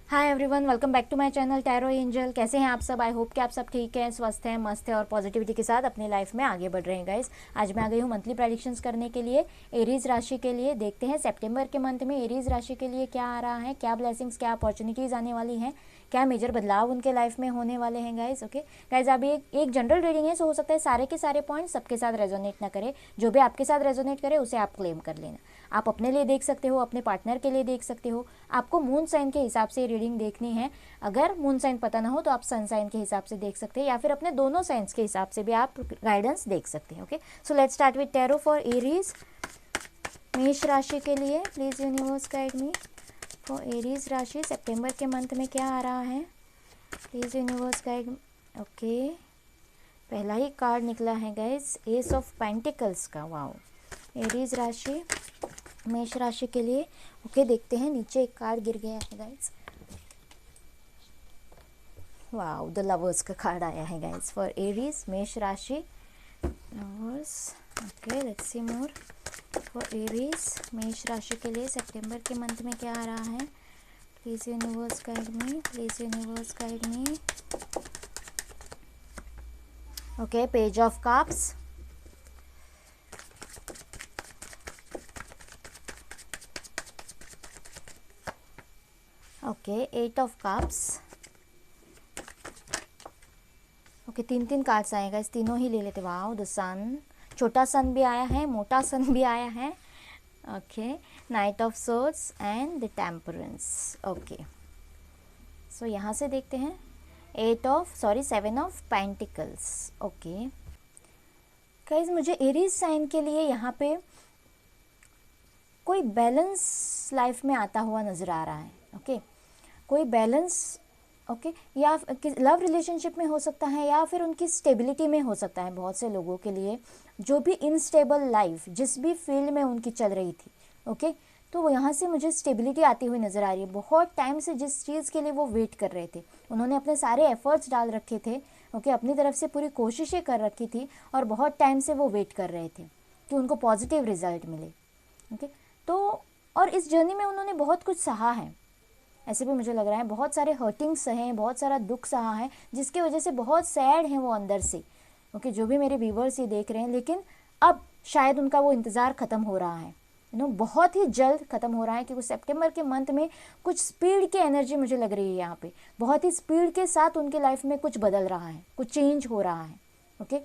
Hi everyone, welcome back to my channel Tarot Angel. कैसे हैं आप सब? आई होप कि आप सब ठीक हैं, स्वस्थ हैं, मस्त हैं और पॉजिटिविटी के साथ अपनी लाइफ में आगे बढ़ रहे हैं गाइस। आज मैं आ गई हूँ मंथली प्रेडिक्शंस करने के लिए एरीज राशि के लिए। देखते हैं सितंबर के मंथ में एरीज राशि के लिए क्या आ रहा है, क्या ब्लेसिंग्स, क्या अपॉर्चुनिटीज़ आने वाली हैं, क्या मेजर बदलाव उनके लाइफ में होने वाले हैं गाइस। ओके गाइस, अभी एक जनरल रीडिंग है, सो हो सकता है सारे के सारे पॉइंट्स सबके साथ रेजोनेट ना करे। जो भी आपके साथ रेजोनेट करे उसे आप क्लेम कर लेना। आप अपने लिए देख सकते हो, अपने पार्टनर के लिए देख सकते हो। आपको मून साइन के हिसाब से रीडिंग देखनी है। अगर मून साइन पता ना हो तो आप सन साइन के हिसाब से देख सकते हैं, या फिर अपने दोनों साइंस के हिसाब से भी आप गाइडेंस देख सकते हैं। Okay, so let's start with tarot for Aries, मेष राशि के लिए। Please universe guide me for Aries राशि सितंबर के मंथ में क्या आ रहा है। Please universe guide. ओके, पहला ही कार्ड निकला है गाइस, एस ऑफ पेंटिकल्स का। वाओ, एरीज राशि मेष राशि के लिए। ओके, देखते हैं, नीचे एक कार्ड गिर गया है गाइस। वाओ, द लवर्स का कार्ड आया है गाइस फॉर एरीज मेष राशि lovers. Okay, let's see more for Aries मेष राशि के लिए सितंबर के मंथ में क्या आ रहा है। Please universe guide me, please universe guide me. Okay, page of cups. Okay, eight of cups. Okay, तीन कार्ड्स आएगा, इस तीनों ही ले लेते। वाओ, द सन, छोटा सन भी आया है, मोटा सन भी आया है। Okay, knight of swords and the temperance. Okay, so यहाँ से देखते हैं seven of pentacles. Okay guys, मुझे एरीज साइन के लिए यहाँ पे कोई बैलेंस लाइफ में आता हुआ नज़र आ रहा है। ओके, कोई बैलेंस। ओके, या लव रिलेशनशिप में हो सकता है, या फिर उनकी स्टेबिलिटी में हो सकता है। बहुत से लोगों के लिए जो भी इनस्टेबल लाइफ जिस भी फील्ड में उनकी चल रही थी, ओके, तो वो यहाँ से मुझे स्टेबिलिटी आती हुई नज़र आ रही है। बहुत टाइम से जिस चीज़ के लिए वो वेट कर रहे थे, उन्होंने अपने सारे एफर्ट्स डाल रखे थे। ओके, अपनी तरफ से पूरी कोशिशें कर रखी थी और बहुत टाइम से वो वेट कर रहे थे कि उनको पॉजिटिव रिजल्ट मिले। ओके, तो और इस जर्नी में उन्होंने बहुत कुछ सहा है, ऐसे भी मुझे लग रहा है। बहुत सारे हर्टिंग्स सहे हैं, बहुत सारा दुख सहा है, जिसकी वजह से बहुत सैड हैं वो अंदर से। ओके, जो भी मेरे व्यूवर्स ये देख रहे हैं, लेकिन अब शायद उनका वो इंतज़ार ख़त्म हो रहा है। बहुत ही जल्द ख़त्म हो रहा है, क्योंकि सितंबर के मंथ में कुछ स्पीड की एनर्जी मुझे लग रही है यहाँ पे। बहुत ही स्पीड के साथ उनके लाइफ में कुछ बदल रहा है, कुछ चेंज हो रहा है। ओके,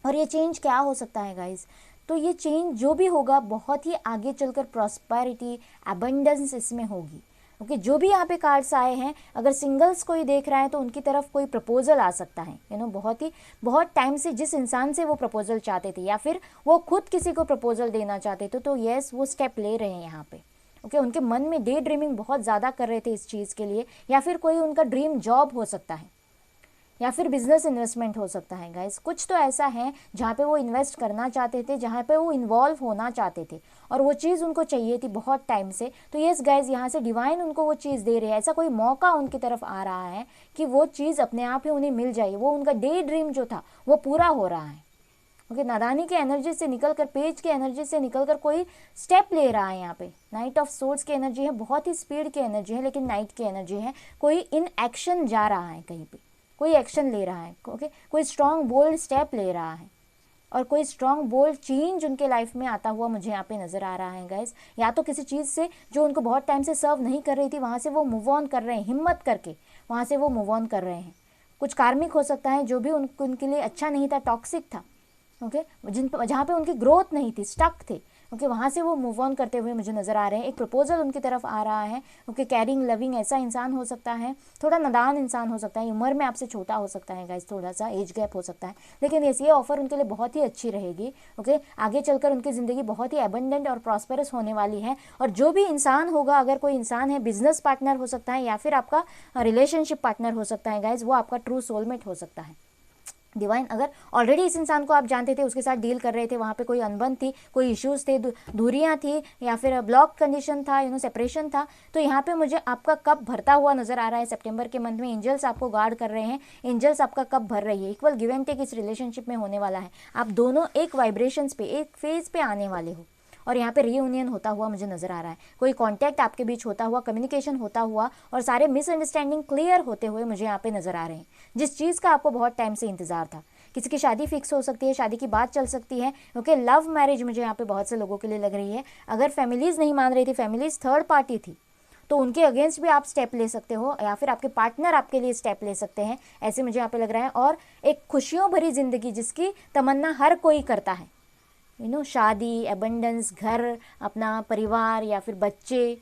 और ये चेंज क्या हो सकता है गाइज? तो ये चेंज जो भी होगा बहुत ही आगे चलकर प्रॉस्पेरिटी, अबंडेंस इसमें होगी। ओके, जो भी यहाँ पे कार्ड्स आए हैं, अगर सिंगल्स कोई देख रहा है तो उनकी तरफ कोई प्रपोजल आ सकता है। बहुत टाइम से जिस इंसान से वो प्रपोजल चाहते थे, या फिर वो खुद किसी को प्रपोजल देना चाहते थे, तो यस, वो स्टेप ले रहे हैं यहाँ पे। ओके, उनके मन में डे ड्रीमिंग बहुत ज़्यादा कर रहे थे इस चीज़ के लिए, या फिर कोई उनका ड्रीम जॉब हो सकता है, या फिर बिजनेस इन्वेस्टमेंट हो सकता है गाइस। कुछ तो ऐसा है जहाँ पे वो इन्वेस्ट करना चाहते थे, जहाँ पे वो इन्वॉल्व होना चाहते थे, और वो चीज़ उनको चाहिए थी बहुत टाइम से। तो यस गाइस, यहाँ से डिवाइन उनको वो चीज़ दे रहे हैं। ऐसा कोई मौका उनकी तरफ आ रहा है कि वो चीज़ अपने आप ही उन्हें मिल जाए। वो उनका डे ड्रीम जो था वो पूरा हो रहा है। ओके, नादानी की एनर्जी से निकलकर, पेज की एनर्जी से निकलकर कोई स्टेप ले रहा है यहाँ पे। नाइट ऑफ सोर्ड्स की एनर्जी है, बहुत ही स्पीड की एनर्जी है, लेकिन नाइट की एनर्जी है। कोई इन एक्शन जा रहा है, कहीं पे कोई एक्शन ले रहा है। ओके, कोई स्ट्रॉन्ग बोल्ड स्टेप ले रहा है, और कोई स्ट्रॉन्ग बोल्ड चेंज उनके लाइफ में आता हुआ मुझे यहाँ पे नज़र आ रहा है गाइस। या तो किसी चीज़ से जो उनको बहुत टाइम से सर्व नहीं कर रही थी, वहाँ से वो मूव ऑन कर रहे हैं, हिम्मत करके वहाँ से वो मूव ऑन कर रहे हैं। कुछ कार्मिक हो सकता है, जो भी उनके लिए अच्छा नहीं था, टॉक्सिक था। ओके, जहाँ पे उनकी ग्रोथ नहीं थी, स्टक थे। ओके, वहाँ से वो मूव ऑन करते हुए मुझे नज़र आ रहे हैं। एक प्रपोजल उनकी तरफ आ रहा है। ओके, कैरिंग, लविंग ऐसा इंसान हो सकता है, थोड़ा नादान इंसान हो सकता है, उम्र में आपसे छोटा हो सकता है गाइस, थोड़ा सा एज गैप हो सकता है, लेकिन ये ऑफर उनके लिए बहुत ही अच्छी रहेगी। ओके, आगे चलकर उनकी ज़िंदगी बहुत ही एबंडेंट और प्रॉस्पेरस होने वाली है। और जो भी इंसान होगा, अगर कोई इंसान है, बिजनेस पार्टनर हो सकता है, या फिर आपका रिलेशनशिप पार्टनर हो सकता है गाइज, वो आपका ट्रू सोलमेट हो सकता है। डिवाइन, अगर ऑलरेडी इस इंसान को आप जानते थे, उसके साथ डील कर रहे थे, वहाँ पे कोई अनबन थी, कोई इश्यूज थे, दूरियाँ थी, या फिर ब्लॉक कंडीशन था, सेपरेशन था, तो यहाँ पे मुझे आपका कप भरता हुआ नजर आ रहा है। सितंबर के मंथ में एंजल्स आपको गार्ड कर रहे हैं, एंजल्स आपका कप भर रही है। इक्वल गिव एंड टेक इस रिलेशनशिप में होने वाला है। आप दोनों एक वाइब्रेशंस पे, एक फेज पे आने वाले हो, और यहाँ पे रीयूनियन होता हुआ मुझे नज़र आ रहा है, कोई कॉन्टैक्ट आपके बीच होता हुआ, कम्युनिकेशन होता हुआ और सारे मिसअंडरस्टैंडिंग क्लियर होते हुए मुझे यहाँ पे नज़र आ रहे हैं। जिस चीज़ का आपको बहुत टाइम से इंतजार था, किसी की शादी फिक्स हो सकती है, शादी की बात चल सकती है, ओके। लव मैरिज मुझे यहाँ पे बहुत से लोगों के लिए लग रही है। अगर फैमिलीज़ नहीं मान रही थी, फैमिलीज़ थर्ड पार्टी थी, तो उनके अगेंस्ट भी आप स्टेप ले सकते हो, या फिर आपके पार्टनर आपके लिए स्टेप ले सकते हैं, ऐसे मुझे यहाँ पे लग रहा है। और एक खुशियों भरी ज़िंदगी जिसकी तमन्ना हर कोई करता है, शादी, एबंडेंस, घर, अपना परिवार या फिर बच्चे,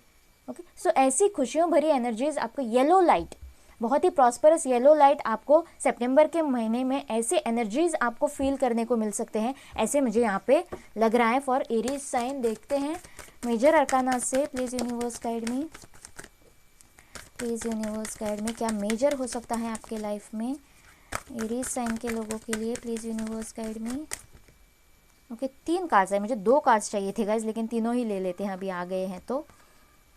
ओके। सो ऐसी खुशियों भरी एनर्जीज आपको, येलो लाइट, बहुत ही प्रॉस्परस येलो लाइट आपको सितंबर के महीने में ऐसे एनर्जीज आपको फील करने को मिल सकते हैं, ऐसे मुझे यहाँ पे लग रहा है फॉर एरीज साइन। देखते हैं मेजर अरकाना से, please universe guide me, please universe guide me क्या मेजर हो सकता है आपके लाइफ में एरीज साइन के लोगों के लिए, प्लीज़ यूनिवर्स गाइड में। ओके, 3 कार्ड्स है, मुझे 2 कार्ड्स चाहिए थे गाइज, लेकिन तीनों ही ले लेते हैं, अभी आ गए हैं तो।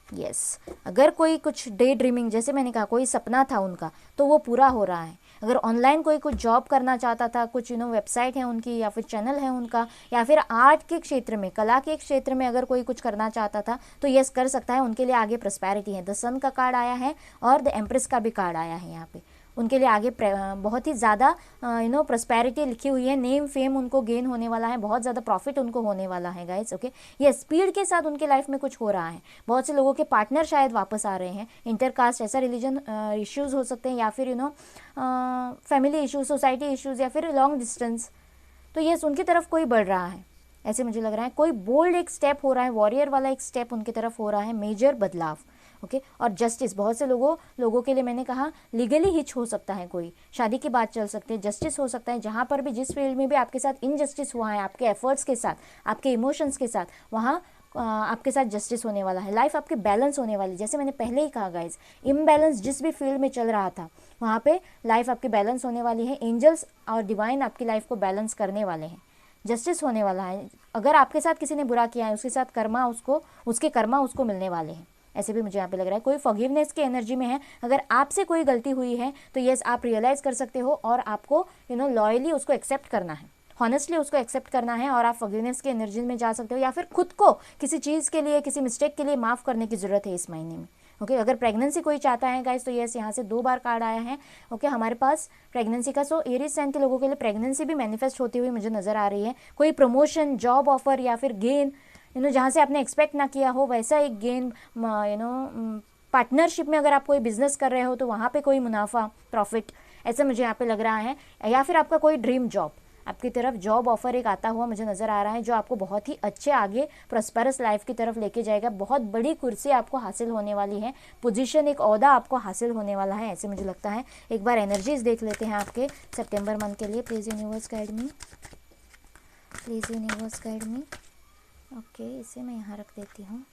यस, अगर कोई कुछ डे ड्रीमिंग, जैसे मैंने कहा कोई सपना था उनका, तो वो पूरा हो रहा है। अगर ऑनलाइन कोई कुछ जॉब करना चाहता था, कुछ वेबसाइट है उनकी या फिर चैनल है उनका, या फिर आर्ट के क्षेत्र में, कला के क्षेत्र में अगर कोई कुछ करना चाहता था, तो यस कर सकता है, उनके लिए आगे प्रॉस्पेरिटी है। द सन का कार्ड आया है और द एम्प्रेस का भी कार्ड आया है यहाँ पे, उनके लिए आगे बहुत ही ज़्यादा प्रॉस्पेरिटी लिखी हुई है, नेम फेम उनको गेन होने वाला है, बहुत ज़्यादा प्रॉफिट उनको होने वाला है गाइस, ओके। ये स्पीड के साथ उनके लाइफ में कुछ हो रहा है। बहुत से लोगों के पार्टनर शायद वापस आ रहे हैं, इंटरकास्ट, ऐसा रिलीजन इश्यूज़ हो सकते हैं, या फिर फैमिली इश्यूज, सोसाइटी इश्यूज़, या फिर लॉन्ग डिस्टेंस, तो ये उनकी तरफ कोई बढ़ रहा है, ऐसे मुझे लग रहा है। कोई बोल्ड एक स्टेप हो रहा है, वॉरियर वाला एक स्टेप उनकी तरफ हो रहा है, मेजर बदलाव, ओके। और जस्टिस, बहुत से लोगों के लिए मैंने कहा लीगली हिच हो सकता है, कोई शादी की बात चल सकती है, जस्टिस हो सकता है, जहाँ पर भी, जिस फील्ड में भी आपके साथ इनजस्टिस हुआ है, आपके एफर्ट्स के साथ, आपके इमोशंस के साथ, वहाँ आपके साथ जस्टिस होने वाला है। लाइफ आपकी बैलेंस होने वाली, जैसे मैंने पहले ही कहा गाइज, इम्बैलेंस जिस भी फील्ड में चल रहा था, वहाँ पे लाइफ आपकी बैलेंस होने वाली है। एंजल्स और डिवाइन आपकी लाइफ को बैलेंस करने वाले हैं, जस्टिस होने वाला है। अगर आपके साथ किसी ने बुरा किया है, उसके साथ उसके कर्मा उसको मिलने वाले हैं, ऐसे भी मुझे यहाँ पे लग रहा है। कोई फॉरगिवनेस की एनर्जी में है, अगर आपसे कोई गलती हुई है तो यस आप रियलाइज़ कर सकते हो, और आपको लॉयली उसको एक्सेप्ट करना है, हॉनेस्टली उसको एक्सेप्ट करना है, और आप फॉरगिवनेस की एनर्जी में जा सकते हो, या फिर खुद को किसी चीज़ के लिए, किसी मिस्टेक के लिए माफ़ करने की ज़रूरत है इस महीने में, ओके। अगर प्रेगनेंसी कोई चाहता है गाइस, तो यस यहाँ से 2 बार कार्ड आया है, ओके। हमारे पास प्रेगनेंसी का, सो एरीज साइन के लोगों के लिए प्रेगनेंसी भी मैनिफेस्ट होती हुई मुझे नज़र आ रही है। कोई प्रमोशन, जॉब ऑफर, या फिर गेन, जहाँ से आपने एक्सपेक्ट ना किया हो वैसा एक गेन, पार्टनरशिप में अगर आप कोई बिजनेस कर रहे हो तो वहाँ पे कोई मुनाफा, प्रॉफिट, ऐसा मुझे यहाँ पे लग रहा है। या फिर आपका कोई ड्रीम जॉब, आपकी तरफ जॉब ऑफर एक आता हुआ मुझे नज़र आ रहा है, जो आपको बहुत ही अच्छे आगे प्रॉस्पेरस लाइफ की तरफ लेके जाएगा। बहुत बड़ी कुर्सी आपको हासिल होने वाली है, पोजीशन, एक ओहदा आपको हासिल होने वाला है, ऐसे मुझे लगता है। एक बार एनर्जीज देख लेते हैं आपके सितंबर मंथ के लिए, please universe guide me, please universe guide me, okay. इसे मैं यहाँ रख देती हूँ,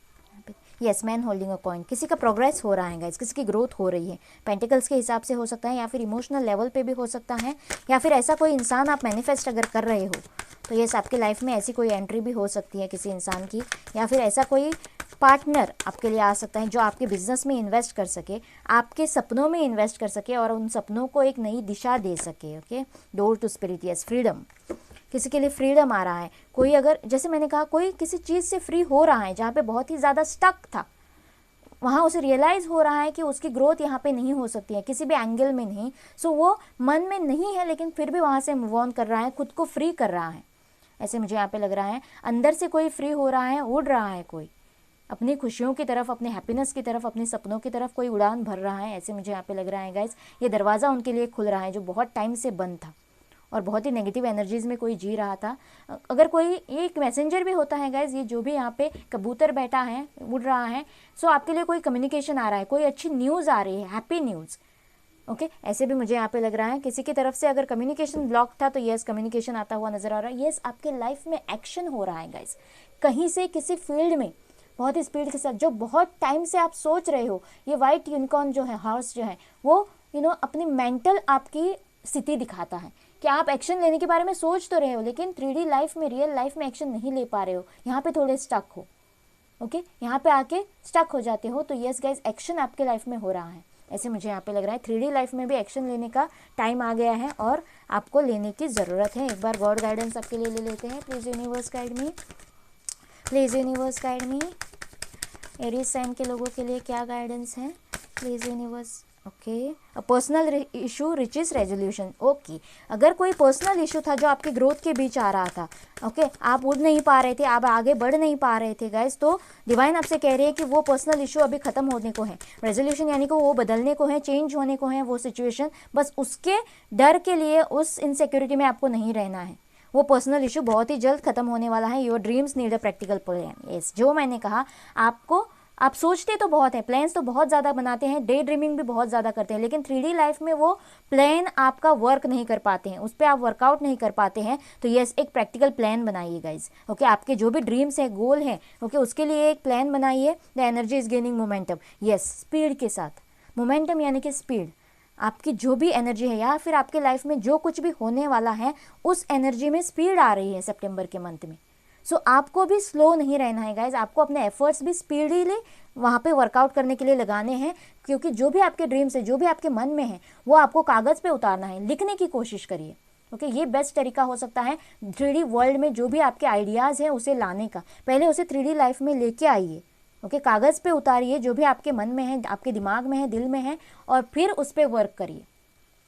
yes, man holding a coin, किसी का प्रोग्रेस हो रहा है गाइस, किसी की ग्रोथ हो रही है, पेंटिकल्स के हिसाब से हो सकता है, या फिर इमोशनल लेवल पे भी हो सकता है, या फिर ऐसा कोई इंसान आप मैनिफेस्ट अगर कर रहे हो तो यस आपकी लाइफ में ऐसी कोई एंट्री भी हो सकती है किसी इंसान की, या फिर ऐसा कोई पार्टनर आपके लिए आ सकता है जो आपके बिजनेस में इन्वेस्ट कर सके, आपके सपनों में इन्वेस्ट कर सके, और उन सपनों को एक नई दिशा दे सके, okay. Door to spirit, yes, freedom, किसी के लिए फ्रीडम आ रहा है। कोई अगर, जैसे मैंने कहा, कोई किसी चीज़ से फ्री हो रहा है जहाँ पे बहुत ही ज़्यादा स्टक था, वहाँ उसे रियलाइज़ हो रहा है कि उसकी ग्रोथ यहाँ पे नहीं हो सकती है, किसी भी एंगल में नहीं। सो वो मन में नहीं है, लेकिन फिर भी वहाँ से मूव ऑन कर रहा है, खुद को फ्री कर रहा है, ऐसे मुझे यहाँ पे लग रहा है। अंदर से कोई फ्री हो रहा है, उड़ रहा है, कोई अपनी खुशियों की तरफ, अपने हैप्पीनेस की तरफ, अपने सपनों की तरफ कोई उड़ान भर रहा है, ऐसे मुझे यहाँ पे लग रहा है गाइस। ये दरवाज़ा उनके लिए खुल रहा है जो बहुत टाइम से बंद था, और बहुत ही नेगेटिव एनर्जीज़ में कोई जी रहा था। अगर कोई एक मैसेंजर भी होता है गाइज, ये जो भी यहाँ पे कबूतर बैठा है, उड़ रहा है, सो आपके लिए कोई कम्युनिकेशन आ रहा है, कोई अच्छी न्यूज़ आ रही है, हैप्पी न्यूज़, ओके। ऐसे भी मुझे यहाँ पे लग रहा है किसी की तरफ से अगर कम्युनिकेशन ब्लॉक था तो यस कम्युनिकेशन आता हुआ नज़र आ रहा है। यस आपके लाइफ में एक्शन हो रहा है गाइज, कहीं से किसी फील्ड में बहुत ही स्पीड के साथ, जो बहुत टाइम से आप सोच रहे हो। ये वाइट यूनिकॉर्न जो है, हॉर्स जो है, वो अपनी मेंटल आपकी स्थिति दिखाता है कि आप एक्शन लेने के बारे में सोच तो रहे हो, लेकिन 3D लाइफ में, रियल लाइफ में एक्शन नहीं ले पा रहे हो, यहाँ पे थोड़े स्टक हो, ओके। यहाँ पे आके स्टक हो जाते हो, तो यस गाइज एक्शन आपके लाइफ में हो रहा है, ऐसे मुझे यहाँ पे लग रहा है। 3D लाइफ में भी एक्शन लेने का टाइम आ गया है और आपको लेने की ज़रूरत है। एक बार गॉड गाइडेंस आपके लिए ले लेते हैं, please universe guide me, please universe guide me, Aries sign के लोगों के लिए क्या गाइडेंस है, please universe. Okay, personal issue reaches resolution. Okay, अगर कोई पर्सनल इशू था जो आपके ग्रोथ के बीच आ रहा था, ओके, आप उड़ नहीं पा रहे थे, आप आगे बढ़ नहीं पा रहे थे गाइस, तो डिवाइन आपसे कह रही है कि वो पर्सनल इशू अभी खत्म होने को है। रेजोल्यूशन यानी कि वो बदलने को है, चेंज होने को है वो सिचुएशन, बस उसके डर के लिए उस इनसिक्योरिटी में आपको नहीं रहना है। वो पर्सनल इशू बहुत ही जल्द खत्म होने वाला है। Your dreams need a practical plan. Yes, जो मैंने कहा आपको, आप सोचते तो बहुत है, प्लान्स तो बहुत ज़्यादा बनाते हैं, डे ड्रीमिंग भी बहुत ज़्यादा करते हैं, लेकिन 3D लाइफ में वो प्लान आपका वर्क नहीं कर पाते हैं, उस पर आप वर्कआउट नहीं कर पाते हैं। तो यस, एक प्रैक्टिकल प्लान बनाइए गाइज। ओके, आपके जो भी ड्रीम्स हैं, गोल हैं, ओके, उसके लिए एक प्लान बनाइए। The energy is gaining momentum. Yes, speed के साथ, मोमेंटम यानी कि स्पीड, आपकी जो भी एनर्जी है या फिर आपके लाइफ में जो कुछ भी होने वाला है, उस एनर्जी में स्पीड आ रही है सितंबर के मंथ में। सो आपको भी स्लो नहीं रहना है गाइज, आपको अपने एफर्ट्स भी स्पीडीली वहाँ पे वर्कआउट करने के लिए लगाने हैं, क्योंकि जो भी आपके ड्रीम्स है, जो भी आपके मन में है, वो आपको कागज़ पे उतारना है, लिखने की कोशिश करिए। ओके, ये बेस्ट तरीका हो सकता है 3D वर्ल्ड में जो भी आपके आइडियाज़ हैं उसे लाने का। पहले उसे 3D लाइफ में लेके आइए। ओके, कागज़ पे उतारिए जो भी आपके मन में है, आपके दिमाग में है, दिल में है, और फिर उस पर वर्क करिए।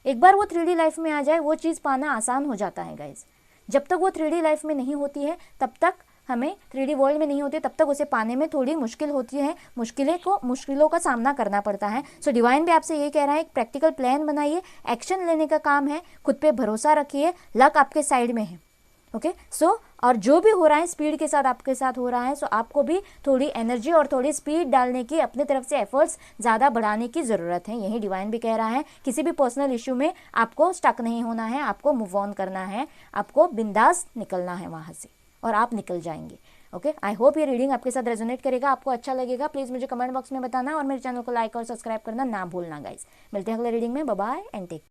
एक बार वो 3D लाइफ में आ जाए, वो चीज़ पाना आसान हो जाता है गाइज। जब तक वो 3D लाइफ में नहीं होती है, तब तक हमें 3D वर्ल्ड में नहीं होती, तब तक उसे पाने में थोड़ी मुश्किल होती है, मुश्किलों का सामना करना पड़ता है। सो डिवाइन भी आपसे ये कह रहा है, एक प्रैक्टिकल प्लान बनाइए, एक्शन लेने का काम है, खुद पे भरोसा रखिए, लक आपके साइड में है। ओके, सो और जो भी हो रहा है स्पीड के साथ आपके साथ हो रहा है, सो आपको भी थोड़ी एनर्जी और थोड़ी स्पीड डालने की, अपनी तरफ से एफर्ट्स ज़्यादा बढ़ाने की ज़रूरत है। यही डिवाइन भी कह रहा है। किसी भी पर्सनल इशू में आपको स्टक नहीं होना है, आपको मूव ऑन करना है, आपको बिंदास निकलना है वहाँ से, और आप निकल जाएंगे। ओके, आई होप ये रीडिंग आपके साथ रेजोनेट करेगा, आपको अच्छा लगेगा। प्लीज़ मुझे कमेंट बॉक्स में बताना और मेरे चैनल को लाइक और सब्सक्राइब करना ना भूलना गाइज। मिलते हैं अगले रीडिंग में। Bye bye and take.